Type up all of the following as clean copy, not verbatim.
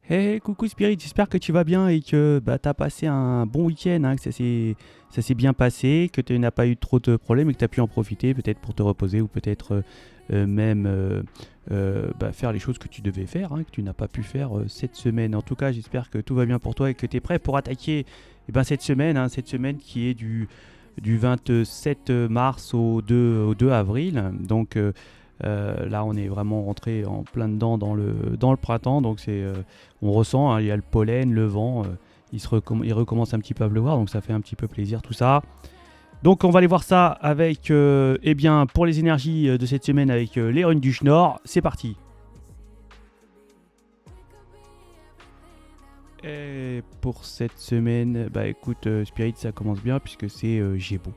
Hey, coucou Spirit, j'espère que tu vas bien et que tu as passé un bon week-end, hein, que ça s'est bien passé, que tu n'as pas eu trop de problèmes et que tu as pu en profiter peut-être pour te reposer ou peut-être même faire les choses que tu devais faire, hein, que tu n'as pas pu faire cette semaine. En tout cas, j'espère que tout va bien pour toi et que tu es prêt pour attaquer cette semaine, hein, cette semaine qui est du 27 mars au 2 avril. Donc là, on est vraiment rentré en plein dedans dans le printemps. Donc on ressent, hein, il y a le pollen, le vent. Il recommence un petit peu à pleuvoir, donc ça fait un petit peu plaisir tout ça. Donc on va aller voir ça avec, pour les énergies de cette semaine avec les runes du Schnorr. C'est parti. Et pour cette semaine, bah écoute, Spirit, ça commence bien puisque c'est Gébo.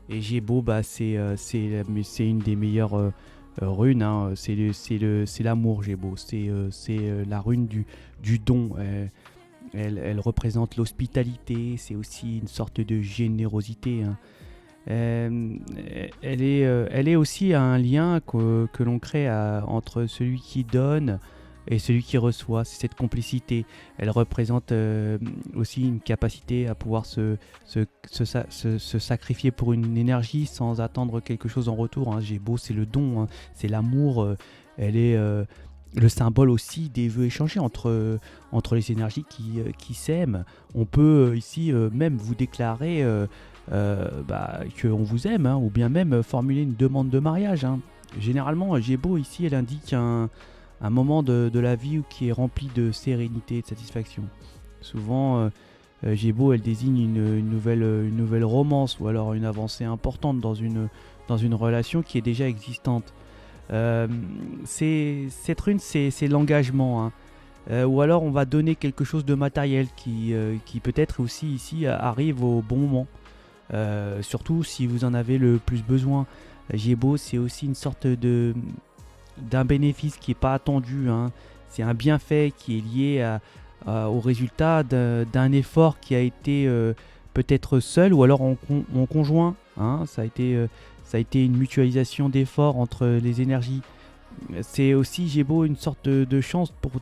Et Gébo, c'est une des meilleures runes, hein. C'est l'amour, Gébo. C'est la rune du don. Elle représente l'hospitalité, c'est aussi une sorte de générosité, hein. Euh, elle est aussi un lien que l'on crée entre celui qui donne et celui qui reçoit. C'est cette complicité. Elle représente aussi une capacité à pouvoir se sacrifier pour une énergie sans attendre quelque chose en retour, hein. J'ai beau, c'est le don, hein, c'est l'amour. Elle est le symbole aussi des vœux échangés entre les énergies qui s'aiment. On peut ici même vous déclarer qu'on vous aime, hein, ou bien même formuler une demande de mariage, hein. Généralement, Gébo ici, elle indique un moment de la vie qui est rempli de sérénité et de satisfaction. Souvent, Gébo, elle désigne une nouvelle romance ou alors une avancée importante dans une relation qui est déjà existante. Euh, cette rune, c'est l'engagement, hein. Ou alors on va donner quelque chose de matériel qui peut-être aussi ici arrive au bon moment. Surtout si vous en avez le plus besoin. Gébo, c'est aussi une sorte d'un bénéfice qui n'est pas attendu, hein. C'est un bienfait qui est lié au résultat d'un effort qui a été peut-être seul ou alors en conjoint, hein. Ça a été une mutualisation d'efforts entre les énergies. C'est aussi, Gébo, une sorte de chance pour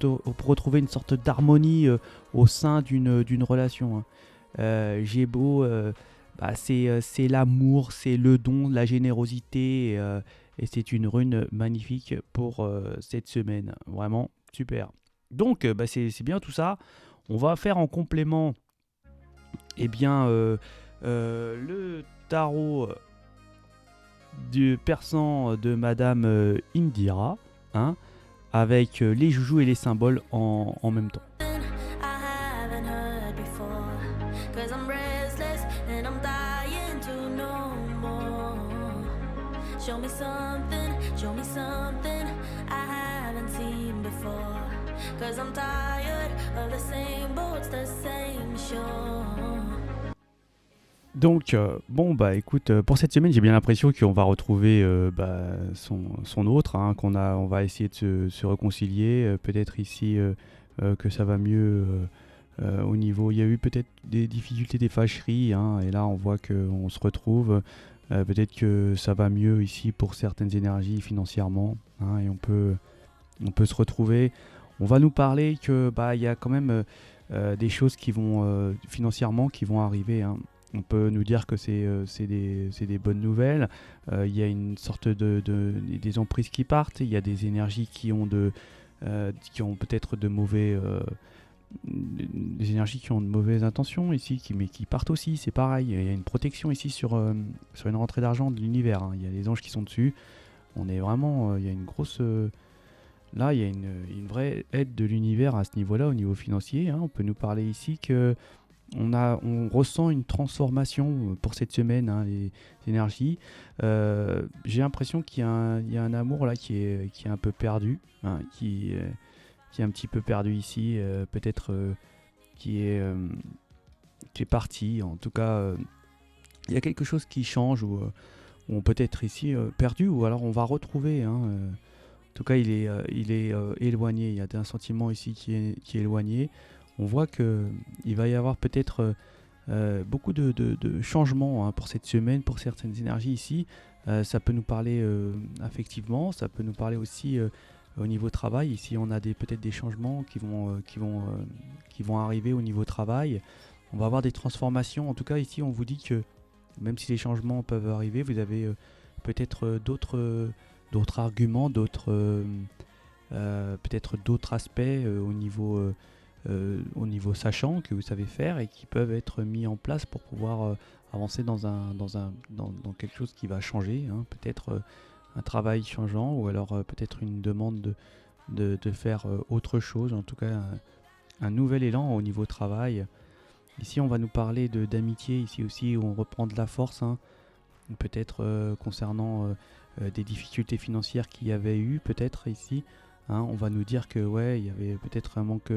retrouver une sorte d'harmonie au sein d'une relation, hein. Gébo, c'est l'amour, c'est le don, la générosité, et c'est une rune magnifique pour cette semaine. Vraiment super. Donc, c'est bien tout ça. On va faire en complément le tarot du persan de Madame Indira, hein, avec les joujoux et les symboles en même temps. Donc, écoute, pour cette semaine, j'ai bien l'impression qu'on va retrouver son autre, hein, on va essayer de se réconcilier. Peut-être ici que ça va mieux au niveau. Il y a eu peut-être des difficultés, des fâcheries, hein, et là, on voit qu'on se retrouve. Peut-être que ça va mieux ici pour certaines énergies financièrement, hein, et on peut se retrouver. On va nous parler que il y a quand même des choses qui vont financièrement qui vont arriver, hein. On peut nous dire que c'est des bonnes nouvelles. Il y a une sorte des emprises qui partent. Il y a des énergies qui ont peut-être des énergies qui ont de mauvaises intentions ici, mais qui partent aussi. C'est pareil. Il y a une protection ici sur une rentrée d'argent de l'univers, hein. Il y a les anges qui sont dessus. On est vraiment. Il y a une grosse. Là, il y a une vraie aide de l'univers à ce niveau-là, au niveau financier, hein. On peut nous parler ici que on ressent une transformation pour cette semaine, hein, les énergies. J'ai l'impression qu'il y a un amour là qui est un peu perdu, hein, qui est un petit peu perdu ici, peut-être qui est, euh, qui est parti. En tout cas, il y a quelque chose qui change ou on peut être ici perdu ou alors on va retrouver, hein. En tout cas, il est éloigné. Il y a un sentiment ici qui est éloigné. On voit qu'il va y avoir peut-être beaucoup de changements, hein, pour cette semaine, pour certaines énergies ici. Ça peut nous parler affectivement, ça peut nous parler aussi au niveau travail. Ici, on a peut-être des changements qui vont arriver au niveau travail. On va avoir des transformations. En tout cas, ici, on vous dit que même si les changements peuvent arriver, vous avez peut-être d'autres arguments, peut-être d'autres aspects au niveau sachant que vous savez faire et qui peuvent être mis en place pour pouvoir avancer dans quelque chose qui va changer, hein. Peut-être un travail changeant ou alors peut-être une demande de faire autre chose, en tout cas un nouvel élan au niveau travail. Ici on va nous parler d'amitié, ici aussi où on reprend de la force, hein. Peut-être concernant des difficultés financières qu'il y avait eu, peut-être ici, hein, on va nous dire que ouais, il y avait peut-être un manque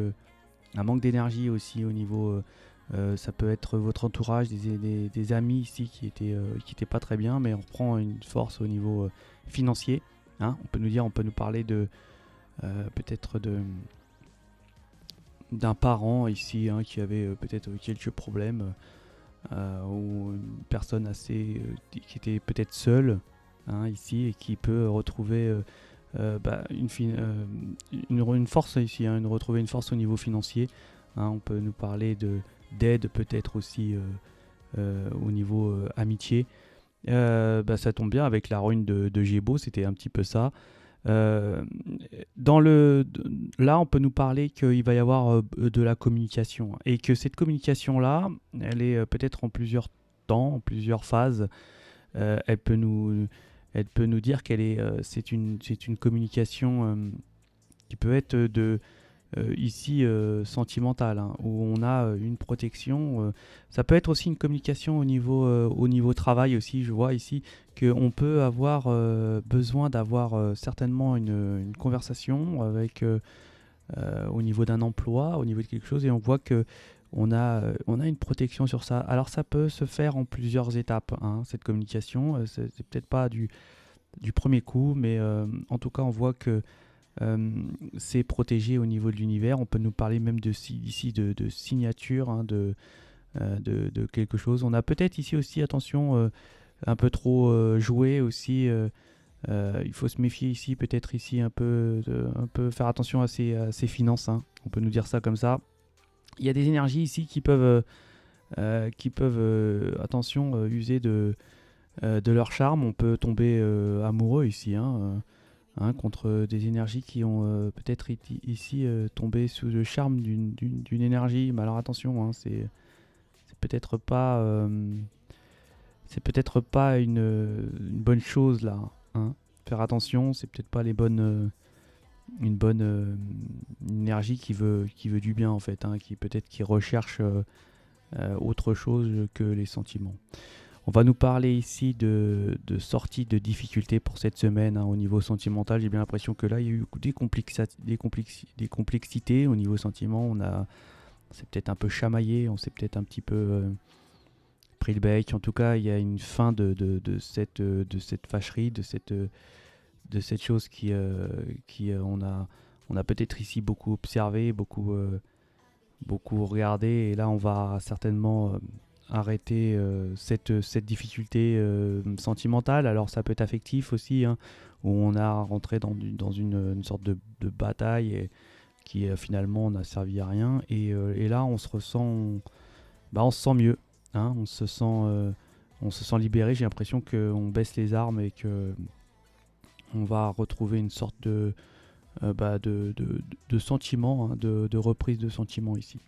d'énergie aussi au niveau, ça peut être votre entourage, des amis ici qui étaient pas très bien, mais on reprend une force au niveau financier, hein. On peut nous parler de peut-être d'un parent ici, hein, qui avait peut-être quelques problèmes, ou une personne qui était peut-être seule, hein, ici, et qui peut retrouver une force ici, hein, retrouver une force au niveau financier, hein. On peut nous parler d'aide peut-être aussi au niveau amitié. Ça tombe bien avec la rune de Gébo, c'était un petit peu ça. Euh, Là, on peut nous parler qu'il va y avoir de la communication et que cette communication-là, elle est peut-être en plusieurs temps, en plusieurs phases. Euh, elle peut nous, Elle peut nous dire c'est une communication qui peut être ici sentimentale, hein, où on a une protection. Ça peut être aussi une communication au niveau travail aussi. Je vois ici qu'on peut avoir besoin d'avoir certainement une conversation au niveau d'un emploi, au niveau de quelque chose, et on voit que on a une protection sur ça. Alors ça peut se faire en plusieurs étapes, hein, cette communication. C'est peut-être pas du premier coup, mais en tout cas on voit que c'est protégé au niveau de l'univers. On peut nous parler même ici de signature, hein, de quelque chose. On a peut-être ici aussi, attention, un peu trop joué aussi. Il faut se méfier ici, peut-être ici un peu faire attention à ses finances, hein. On peut nous dire ça comme ça. Il y a des énergies ici attention, user de leur charme. On peut tomber amoureux ici, hein, contre des énergies qui ont peut-être ici tombé sous le charme d'une énergie. Mais alors attention, hein, c'est peut-être pas une bonne chose là, hein. Faire attention, c'est peut-être pas une bonne énergie qui veut du bien en fait, hein, qui recherche autre chose que les sentiments. On va nous parler ici de sortie de difficultés pour cette semaine, hein, au niveau sentimental. J'ai bien l'impression que là, il y a eu des complexités au niveau sentiment. C'est peut-être un peu chamaillé, on s'est peut-être un petit peu pris le bec. En tout cas, il y a une fin de cette fâcherie, de cette chose on a peut-être ici beaucoup observé, beaucoup regardé. Et là, on va certainement arrêter cette difficulté sentimentale. Alors ça peut être affectif aussi, hein, où on a rentré dans une sorte de bataille qui finalement n'a servi à rien. Et là on se sent mieux, hein, on se sent libéré. J'ai l'impression qu'on baisse les armes et que on va retrouver une sorte de sentiment, hein, de reprise de sentiment ici.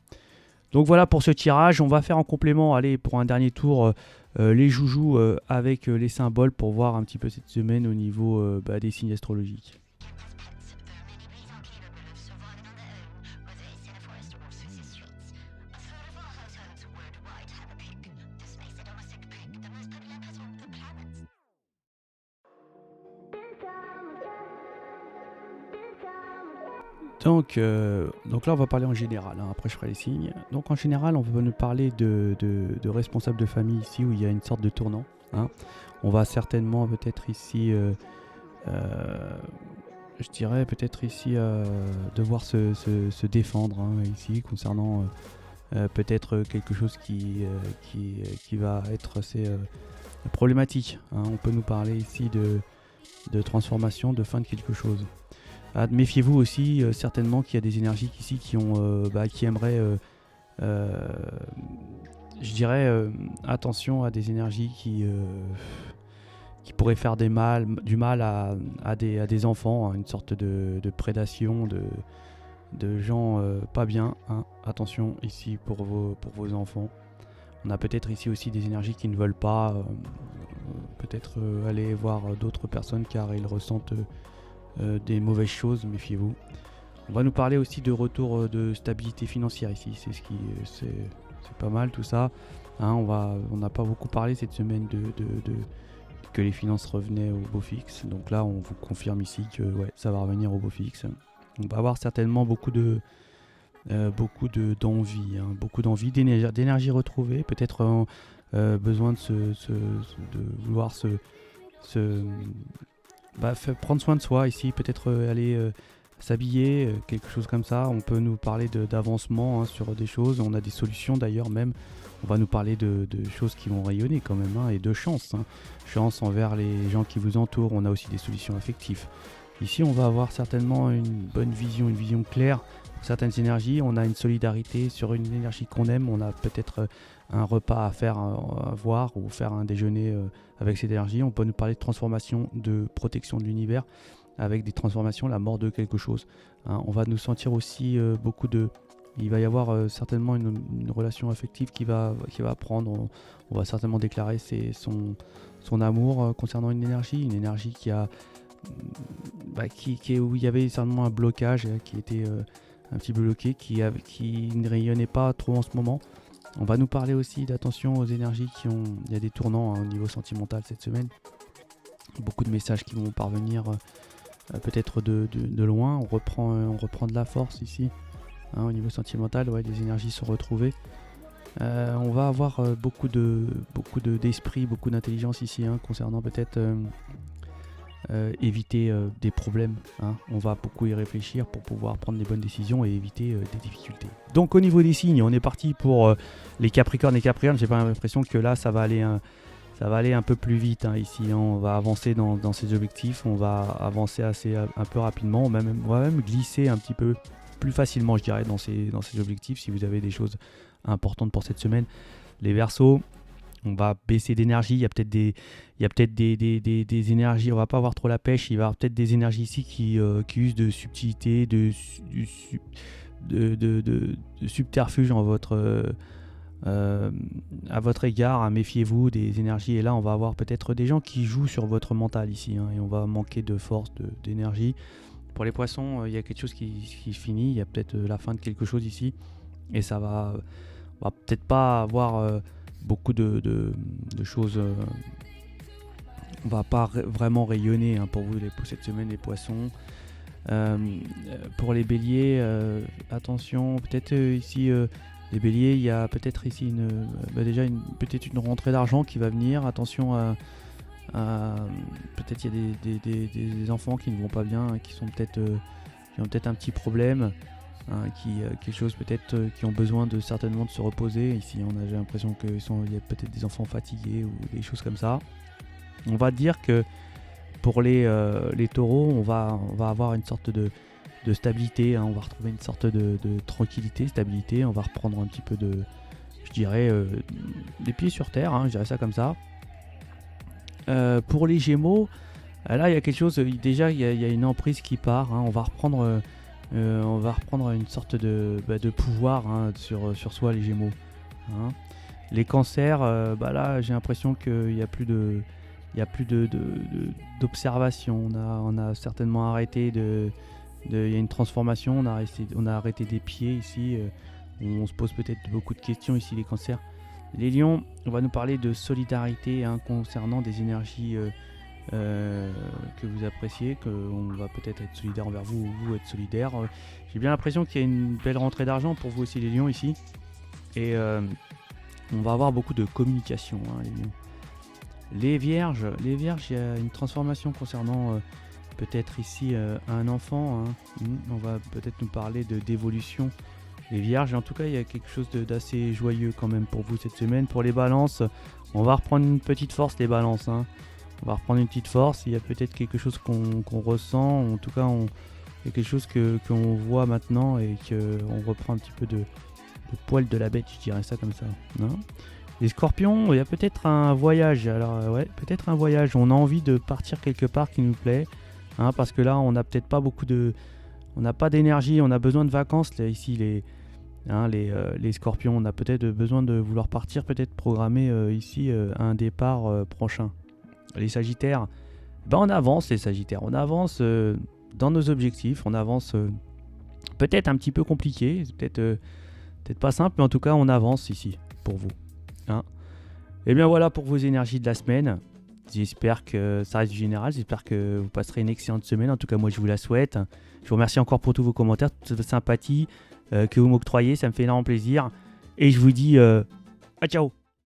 Donc voilà pour ce tirage. On va faire en complément, allez, pour un dernier tour, les joujoux avec les symboles pour voir un petit peu cette semaine au niveau des signes astrologiques. Donc là, on va parler en général, hein, après je ferai les signes. Donc en général, on va nous parler de responsables de famille ici, où il y a une sorte de tournant, hein. On va certainement peut-être ici, je dirais peut-être ici, devoir se défendre, hein, ici, concernant peut-être quelque chose qui va être assez problématique, hein. On peut nous parler ici de transformation, de fin de quelque chose. Méfiez-vous aussi, certainement qu'il y a des énergies ici qui aimeraient, je dirais, attention à des énergies qui pourraient faire du mal à des enfants, hein, une sorte de prédation, de gens pas bien, hein. Attention ici pour vos enfants. On a peut-être ici aussi des énergies qui ne veulent pas peut-être aller voir d'autres personnes car ils ressentent des mauvaises choses, méfiez-vous. On va nous parler aussi de retour de stabilité financière ici, c'est pas mal tout ça, hein. On n'a pas beaucoup parlé cette semaine que les finances revenaient au beau fixe, donc là on vous confirme ici que ouais, ça va revenir au beau fixe. On va avoir certainement beaucoup d'envie, hein, beaucoup d'envie, d'énergie retrouvée, peut-être besoin de vouloir prendre soin de soi ici, peut-être aller s'habiller, quelque chose comme ça. On peut nous parler d'avancement, hein, sur des choses, on a des solutions d'ailleurs même. On va nous parler de choses qui vont rayonner quand même, hein, et de chance, hein. Chance envers les gens qui vous entourent. On a aussi des solutions affectives. Ici on va avoir certainement une bonne vision, une vision claire pour certaines énergies. On a une solidarité sur une énergie qu'on aime. On a peut-être un repas à faire, à voir, ou faire un déjeuner avec cette énergie. On peut nous parler de transformation, de protection de l'univers avec des transformations, la mort de quelque chose, hein. On va nous sentir aussi il va y avoir certainement une relation affective qui va prendre. On va certainement déclarer son amour concernant une énergie qui a où il y avait certainement un blocage, qui était un petit peu bloqué, qui ne rayonnait pas trop en ce moment. On va nous parler aussi d'attention aux énergies il y a des tournants, hein, au niveau sentimental cette semaine. Beaucoup de messages qui vont parvenir peut-être de loin. On reprend de la force ici, hein, au niveau sentimental. Ouais, les énergies sont retrouvées. On va avoir beaucoup d'esprit, beaucoup d'intelligence ici, hein, concernant peut-être éviter des problèmes, hein. On va beaucoup y réfléchir pour pouvoir prendre les bonnes décisions et éviter des difficultés. Donc au niveau des signes, on est parti pour les Capricornes et Capricornes. J'ai pas l'impression que là ça va aller un peu plus vite, hein, ici, hein. On va avancer dans ces objectifs, on va avancer un peu rapidement, on va même glisser un petit peu plus facilement, je dirais, dans ces objectifs si vous avez des choses importantes pour cette semaine. Les Verseaux, on va baisser d'énergie, il y a peut-être des énergies, on va pas avoir trop la pêche, il va y avoir peut-être des énergies ici qui usent de subtilité, de subterfuge à votre égard, hein. Méfiez-vous des énergies, et là on va avoir peut-être des gens qui jouent sur votre mental ici, hein, et on va manquer de force, d'énergie. Pour les poissons, il y a quelque chose qui finit, il y a peut-être la fin de quelque chose ici, et on va peut-être pas avoir beaucoup de choses, on va pas vraiment rayonner, hein, pour vous cette semaine, les poissons. Pour les béliers, attention, peut-être ici les béliers, il y a peut-être ici peut-être une rentrée d'argent qui va venir. Attention peut-être il y a des enfants qui ne vont pas bien, hein, qui ont peut-être un petit problème, hein, quelque chose peut-être qui ont besoin certainement de se reposer. Ici j'ai l'impression qu'il y a peut-être des enfants fatigués ou des choses comme ça. On va dire que pour les taureaux, on va avoir une sorte de stabilité, hein. On va retrouver une sorte de tranquillité, stabilité. On va reprendre un petit peu je dirais, des pieds sur terre, hein, je dirais ça comme ça. Pour les Gémeaux, là il y a quelque chose, déjà il y a une emprise qui part, hein. On va reprendre une sorte de pouvoir, hein, sur soi, les Gémeaux, hein. Les Cancers, là j'ai l'impression qu'il n'y a plus d'observation. On a certainement arrêté il y a une transformation, on a arrêté des pieds ici, on se pose peut-être beaucoup de questions ici, les Cancers. Les Lions, on va nous parler de solidarité, hein, concernant des énergies que vous appréciez, qu'on va peut-être être solidaire envers vous, ou vous être solidaire. J'ai bien l'impression qu'il y a une belle rentrée d'argent pour vous aussi, les Lions, ici. Et on va avoir beaucoup de communication, hein, les Lions. Les Vierges, il y a une transformation concernant peut-être ici un enfant, hein. On va peut-être nous parler d'évolution. Les Vierges, en tout cas, il y a quelque chose d'assez joyeux quand même pour vous cette semaine. Pour les Balances, on va reprendre une petite force, les Balances, hein. On va reprendre une petite force. Il y a peut-être quelque chose qu'on ressent. En tout cas, Il y a quelque chose qu'on voit maintenant et qu'on reprend un petit peu de poil de la bête, je dirais ça comme ça. Non, les scorpions, il y a peut-être un voyage. Alors ouais, peut-être un voyage. On a envie de partir quelque part qui nous plaît. Hein, parce que là, on n'a peut-être pas beaucoup de... On n'a pas d'énergie, on a besoin de vacances. Là, ici, les scorpions, on a peut-être besoin de vouloir partir, peut-être programmer ici un départ prochain. Les sagittaires, on avance les sagittaires. On avance dans nos objectifs. On avance peut-être un petit peu compliqué. Peut-être pas simple, mais en tout cas, on avance ici pour vous. Hein. Et bien voilà pour vos énergies de la semaine. J'espère que ça reste du général. J'espère que vous passerez une excellente semaine. En tout cas, moi, je vous la souhaite. Je vous remercie encore pour tous vos commentaires, toute votre sympathie que vous m'octroyez. Ça me fait énormément plaisir. Et je vous dis à ciao.